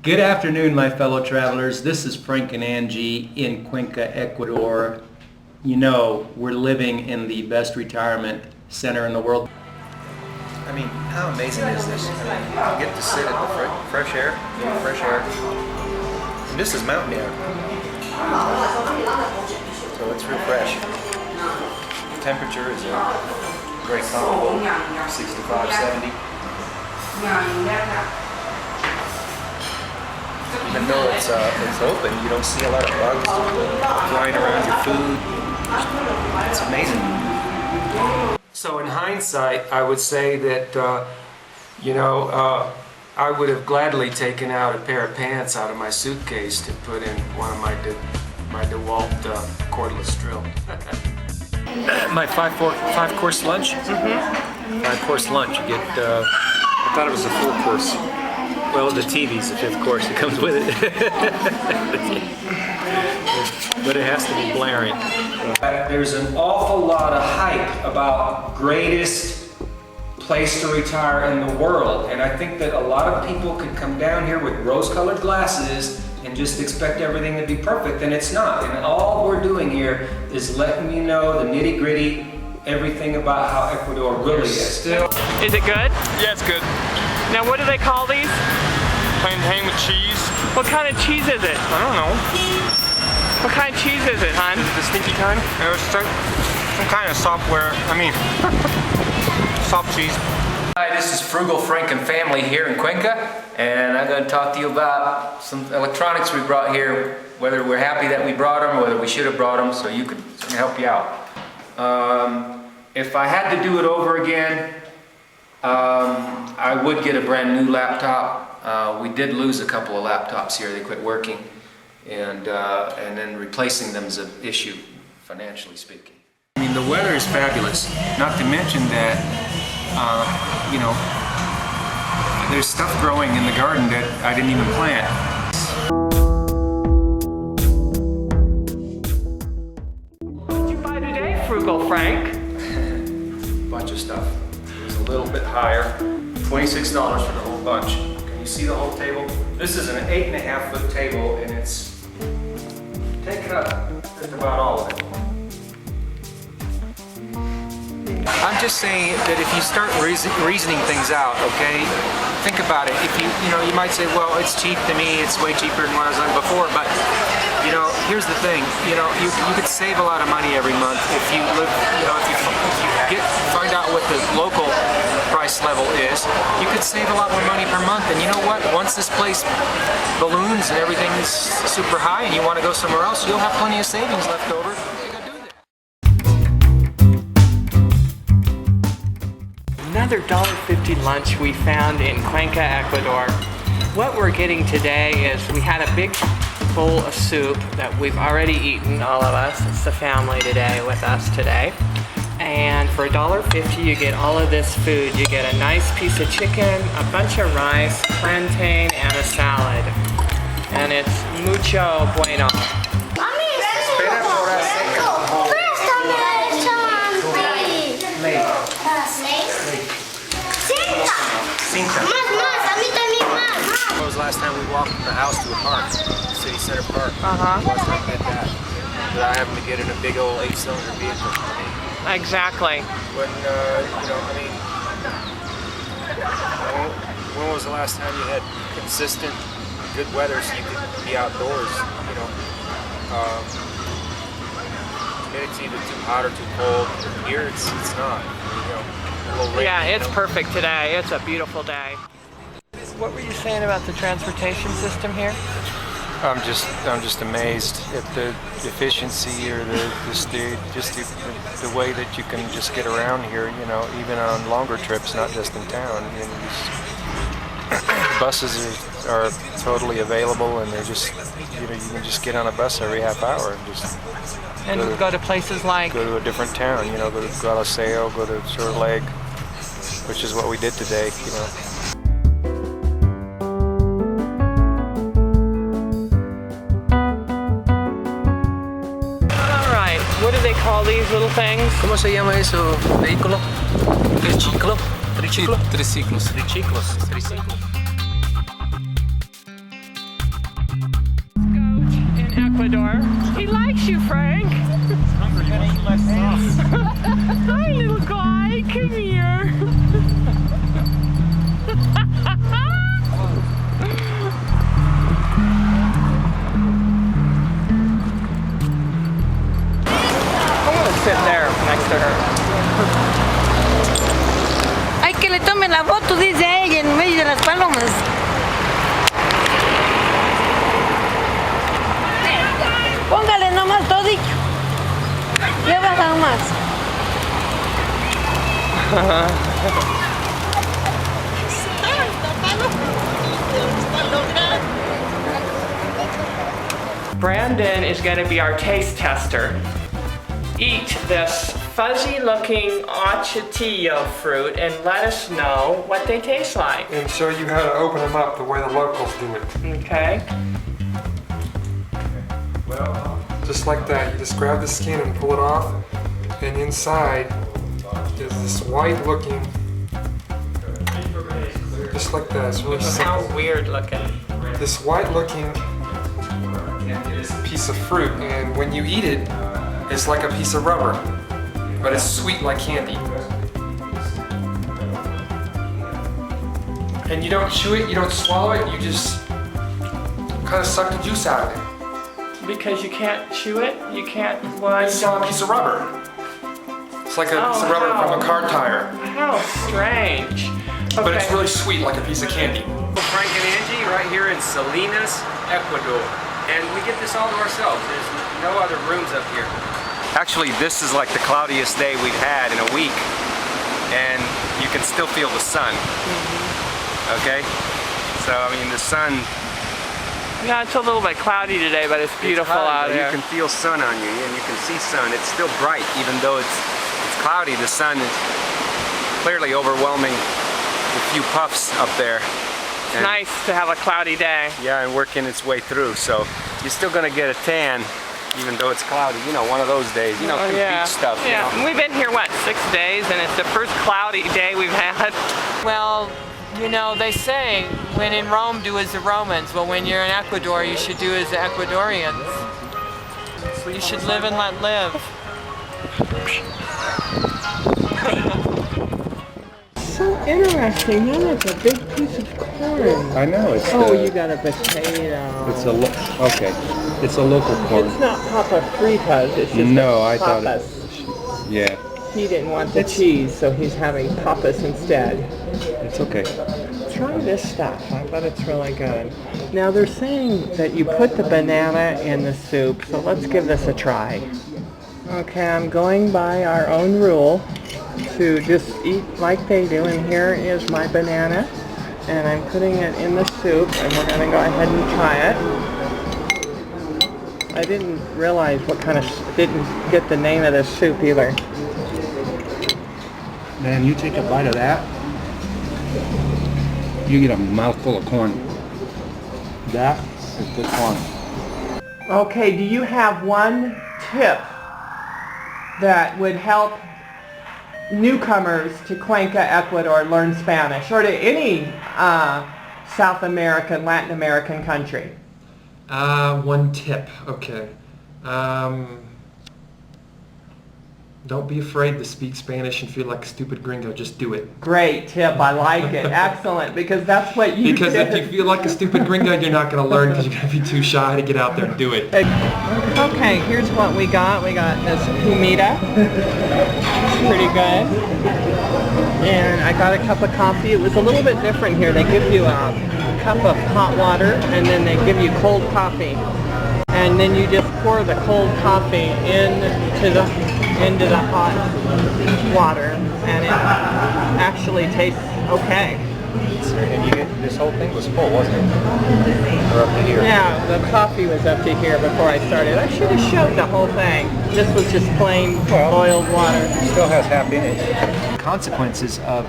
Good afternoon, my fellow travelers. This is Frank and Angie in Cuenca, Ecuador. You know, we're living in the best retirement center in the world. I mean, how amazing is this? I mean, you get to sit in the fresh air, And this is mountain air. So it's real fresh. The temperature is very comfortable, 65, 70. Even though it's open, you don't see a lot of bugs flying around your food. It's amazing. So in hindsight, I would say that, I would have gladly taken out a pair of pants out of my suitcase to put in one of my DeWalt cordless drill. My five-course lunch? Mm-hmm. Five-course lunch. You get, I thought it was a full course. Well, the TV's the fifth course that comes with it. But it has to be blaring. There's an awful lot of hype about greatest place to retire in the world, and I think that a lot of people could come down here with rose-colored glasses and just expect everything to be perfect, and it's not. And all we're doing here is letting you know the nitty-gritty, everything about how Ecuador really is. Is it good? Yeah, it's good. Now what do they call these? Plantain with cheese. What kind of cheese is it? I don't know. What kind of cheese is it, hon? Is it the stinky kind? It was some kind of software. Soft cheese. Hi, this is Frugal, Frank and family here in Cuenca, and I'm going to talk to you about some electronics we brought here, whether we're happy that we brought them, whether we should have brought them, so you could help you out. If I had to do it over again, I would get a brand new laptop. We did lose a couple of laptops here. They quit working, and then replacing them is an issue, financially speaking. I mean, the weather is fabulous, not to mention that, there's stuff growing in the garden that I didn't even plant. What did you buy today, Frugal Frank? Bunch of stuff. It was a little bit higher, $26 for the whole bunch. Can you see the whole table? This is an 8.5-foot table, and it's taken up just about all of it. I'm just saying that if you start reasoning things out, okay, think about it. If you might say, well, it's cheap to me, it's way cheaper than what I was on before, but, here's the thing, you could save a lot of money every month if you live, if you find out what the local price level is, you could save a lot more money per month. And you know what? Once this place balloons and everything's super high and you want to go somewhere else, you'll have plenty of savings left over. Another $1.50 lunch we found in Cuenca, Ecuador. What we're getting today is we had a big bowl of soup that we've already eaten, all of us. It's the family today with us today. And for $1.50 you get all of this food. You get a nice piece of chicken, a bunch of rice, plantain, and a salad. And it's mucho bueno. When was the last time we walked from the house to a park? City Center Park. Uh-huh. Last time we did that. Without having to get in a big old 8-cylinder vehicle. Exactly. When, when was the last time you had consistent good weather so you could be outdoors, it's either too hot or too cold. Here it's not, a little rainy, Yeah, it's perfect today. It's a beautiful day. What were you saying about the transportation system here? I'm just amazed at the efficiency or the way that you can just get around here, even on longer trips, not just in town. Buses are totally available, and they're just, you can just get on a bus every half hour and just go to places like? Go to a different town, go to Galaseo, go to Sur Lake, which is what we did today, What do they call these little things? ¿Cómo se llama eso? ¿Vehículo? ¿Triciclo? Triciclos. Triciclos. Ecuador. He likes you, Frank. Hungry, gonna eat my sauce. Hi, little guy. Come here. I want to sit there next to her. Hay que le tomen la foto, dice ella, en medio de las palomas. Póngale nomás todito. Ya baja más. Brandon is going to be our taste tester. Eat this fuzzy looking ochatillo fruit and let us know what they taste like. And show you how to open them up the way the locals do it. Okay? Just like that. You just grab the skin and pull it off. And inside is this white looking, just like that. It's really How simple. weird looking. This white looking piece of fruit. And when you eat it, it's like a piece of rubber. But it's sweet like candy. And you don't chew it, you don't swallow it, you just kind of suck the juice out of it. Because you can't chew it? You can't, why? It's a piece of rubber. It's like a piece of rubber from a car tire. How strange. But it's Okay. really sweet like a piece of candy. Frank and Angie right here in Salinas, Ecuador. And we get this all to ourselves. There's no other rooms up here. Actually, this is like the cloudiest day we've had in a week. And you can still feel the sun. Okay? So, I mean, the sun... Yeah, it's a little bit cloudy today, but it's beautiful out You there. can feel sun on you, and you can see sun. It's still bright, even though it's cloudy. The sun is clearly overwhelming the few puffs up there. It's nice to have a cloudy day. Yeah, and working its way through. So you're still gonna get a tan, even though it's cloudy. You know, one of those days. You know, through beach stuff. Yeah, You know? we've been here, what, 6 days, and it's the first cloudy day we've had. Well, you know, they say, when in Rome, do as the Romans. Well, when you're in Ecuador, you should do as the Ecuadorians. You should live and let live. So interesting. Now that's a big piece of corn. I know, it's You got a potato. okay. It's a local corn. It's not papa fritas, it's just No, I thought it papas. Yeah, He didn't want the cheese, so he's having papas instead. it's okay. Try this stuff. I bet it's really good. Now they're saying that you put the banana in the soup, so let's give this a try. Okay, I'm going by our own rule to just eat like they do, and here is my banana, and I'm putting it in the soup, and we're going to go ahead and try it. I didn't realize what kind of, didn't get the name of this soup either. Man, you take a bite of that, you get a mouthful of corn. That is good corn. Okay, do you have one tip that would help newcomers to Cuenca, Ecuador learn Spanish, or to any South American, Latin American country? One tip, okay. Don't be afraid to speak Spanish and feel like a stupid gringo, just do it. Great tip, I like it. Excellent, because that's what you Because did. if you feel like a stupid gringo, you're not going to learn because you're going to be too shy to get out there and do it. Okay, here's what we got. We got this humita. It's pretty good. And I got a cup of coffee. It was a little bit different here. They give you a cup of hot water, and then they give you cold coffee. And then you just pour the cold coffee into the hot water, and it actually tastes okay. And this whole thing was full, wasn't it? Or up to here? Yeah, the coffee was up to here before I started. I should have showed the whole thing. This was just plain boiled water. It still has half in it. Consequences of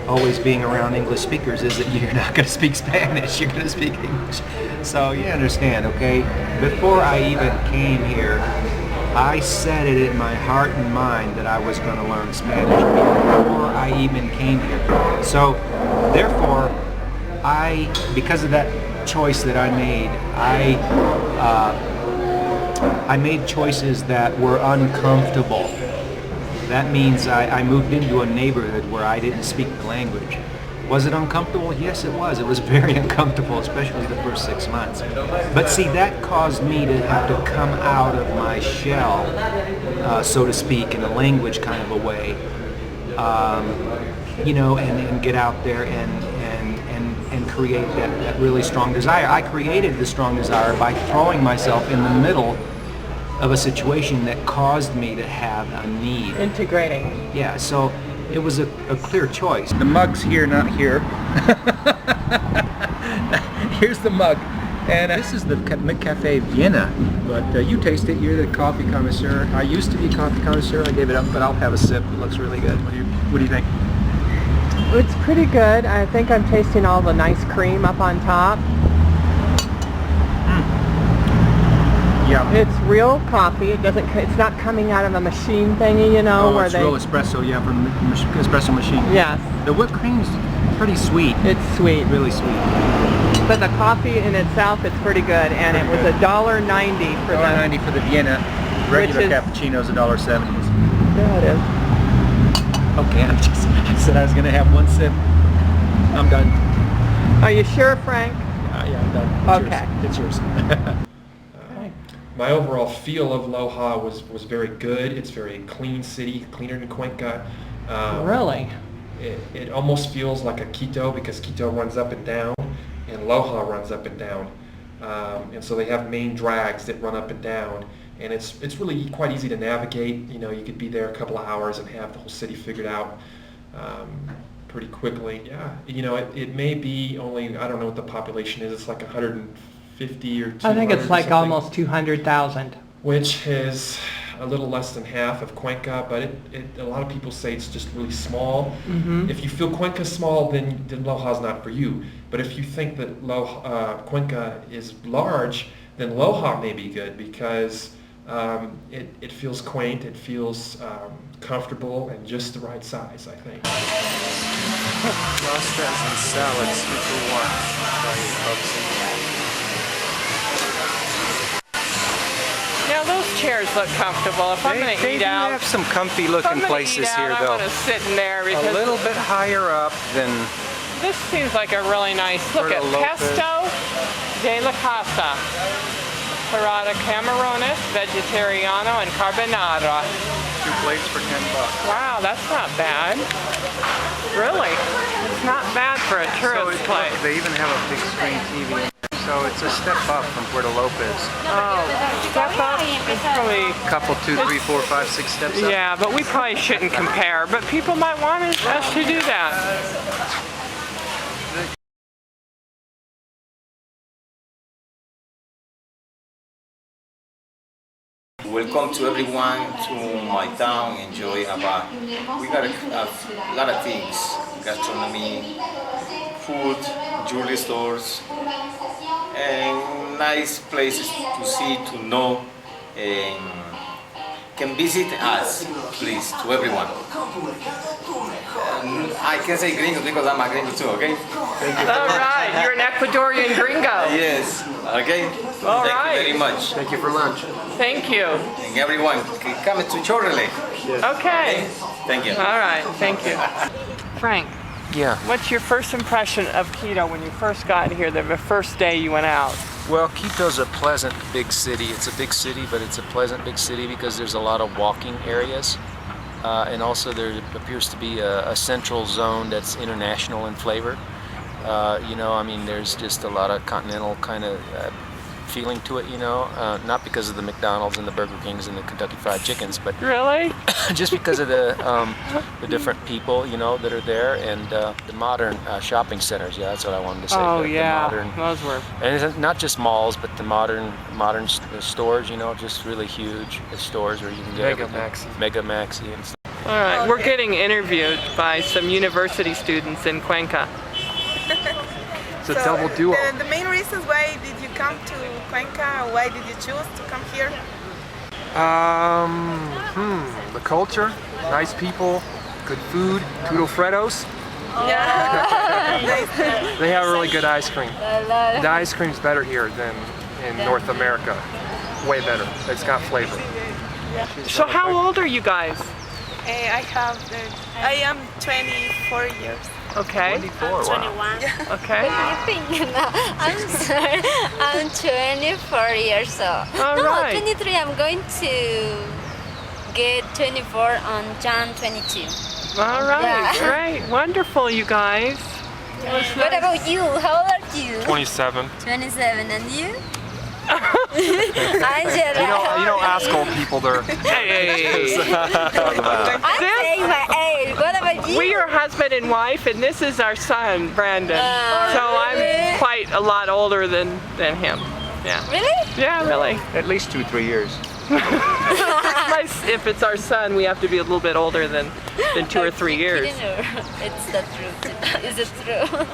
always being around English speakers is that you're not going to speak Spanish, you're going to speak English. So you understand, okay? Before I even came here, I set it in my heart and mind that I was going to learn Spanish before I even came here. So, therefore, because of that choice that I made. I made choices that were uncomfortable. That means I moved into a neighborhood where I didn't speak the language. Was it uncomfortable? Yes, it was. It was very uncomfortable, especially the first 6 months. But see, that caused me to have to come out of my shell, so to speak, in a language kind of a way, and get out there and create that really strong desire. I created the strong desire by throwing myself in the middle of a situation that caused me to have a need. Integrating. Yeah, so it was a clear choice. The mug's here, not here. Here's the mug. And this is the McCafe Vienna. But you taste it, you're the coffee connoisseur. I used to be a coffee connoisseur, I gave it up, but I'll have a sip. It looks really good. What do you think? It's pretty good. I think I'm tasting all the nice cream up on top. Yeah. It's real coffee. It's not coming out of a machine thingy, where it's they. real espresso, yeah, from the espresso machine. Yes. The whipped cream's pretty sweet. It's sweet. Really sweet. But the coffee in itself, it's pretty good, and it was $1.90 for the. $1.90 for the Vienna. Regular Which is- cappuccino's $1.70. Yeah, it is. Okay, I said I was gonna have one sip. I'm done. Are you sure, Frank? Yeah, I'm done. Okay. It's yours. My overall feel of Loja was very good. It's very clean city, cleaner than Cuenca. Really? It almost feels like a Quito because Quito runs up and down, and Loja runs up and down. And so they have main drags that run up and down, and it's really quite easy to navigate. You could be there a couple of hours and have the whole city figured out pretty quickly. Yeah, it may be only, I don't know what the population is. It's like 150 or 200. I think it's like something, almost 200,000. which is a little less than half of Cuenca, but a lot of people say it's just really small. Mm-hmm. If you feel Cuenca small, then Loja's not for you. But if you think that Cuenca is large, then Loja may be good because it feels quaint, it feels comfortable, and just the right size, I think. Pastas and salads if you want. Now those chairs look comfortable. If I'm going to They eat do out, have some comfy if I'm looking gonna places eat out, here I'm though. going to sit in there A because little bit higher up than this seems like a really nice. Look at Puerto Lopez. pesto de la casa, parada camarones, vegetariano, and carbonara. 2 plates for $10. Wow, that's not bad. Really, it's not bad for a tourist place. They even have a big screen TV in there. So it's a step up from Puerto Lopez. Oh, step up. It's probably. Couple, 2, 3, 4, 5, 6 steps up. Yeah, but we probably shouldn't compare. But people might want us to do that. Welcome to everyone to my town. Enjoy. We got a lot of things: gastronomy, food, jewelry stores, and nice places to see, to know. And can visit us, please, to everyone. I can say gringo because I'm a gringo too. Okay. All right, you're an Ecuadorian gringo. Yes. Okay. All Thank right. you very much. Thank you for lunch. Thank you. And everyone, come to Chorley. Okay. Thank you. All right, thank you. Frank, Yeah. what's your first impression of Quito when you first got here, the first day you went out? Well, Quito's a pleasant big city. It's a big city, but it's a pleasant big city because there's a lot of walking areas. And also there appears to be a central zone that's international in flavor. There's just a lot of continental kind of feeling to it, not because of the McDonald's and the Burger Kings and the Kentucky Fried Chickens, but Really? just because of the different people, that are there, and the modern shopping centers. Yeah, that's what I wanted to say. Oh the yeah, modern, those were. and it's not just malls, but the modern stores. Just really huge stores where you can get Mega everything. Maxi. Mega Maxi and stuff. All right, we're getting interviewed by some university students in Cuenca. It's a double duo. The main reasons why did you come to Cuenca? Why did you choose to come here? The culture, nice people, good food, Tudo Fredos. Yeah. They have really good ice cream. The ice cream's better here than in North America. Way better. It's got flavor. So how old are you guys? I am 24 years. Okay. 24, wow. Okay. I'm sorry. I'm 24 years old. All no, right. 23. I'm going to get 24 on Jan 22. All right. Yeah. Great. Wonderful, you guys. What about you? How old are you? 27. 27. And you? Angela. You don't ask old people their Hey. I'm saying my age. What about you? We are husband and wife, and this is our son, Brandon. So I'm quite a lot older than him. Yeah. Really? Yeah, really. At least 2-3 years. If it's our son, we have to be a little bit older than 2 or 3 years. It's the truth. Is it true?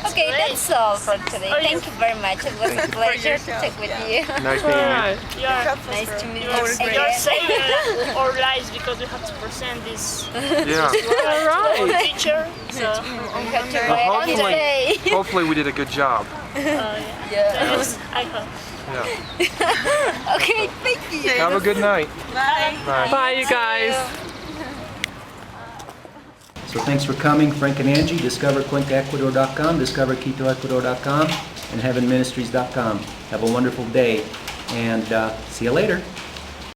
Okay, that's all for today. Thank you very much. It was a pleasure to talk with you. nice meeting you. Nice to meet you. You're saving our lives because we have to present this Yeah. All right. teacher. So We have to wait on today. Hopefully we did a good job. yes, I hope. Yeah. Okay, thank you. Have a good night. Bye. Bye. Bye, you guys. So thanks for coming, Frank and Angie. Discover CuencaEcuador.com, discover QuitoEcuador.com, and heavenministries.com. Have a wonderful day, and see you later.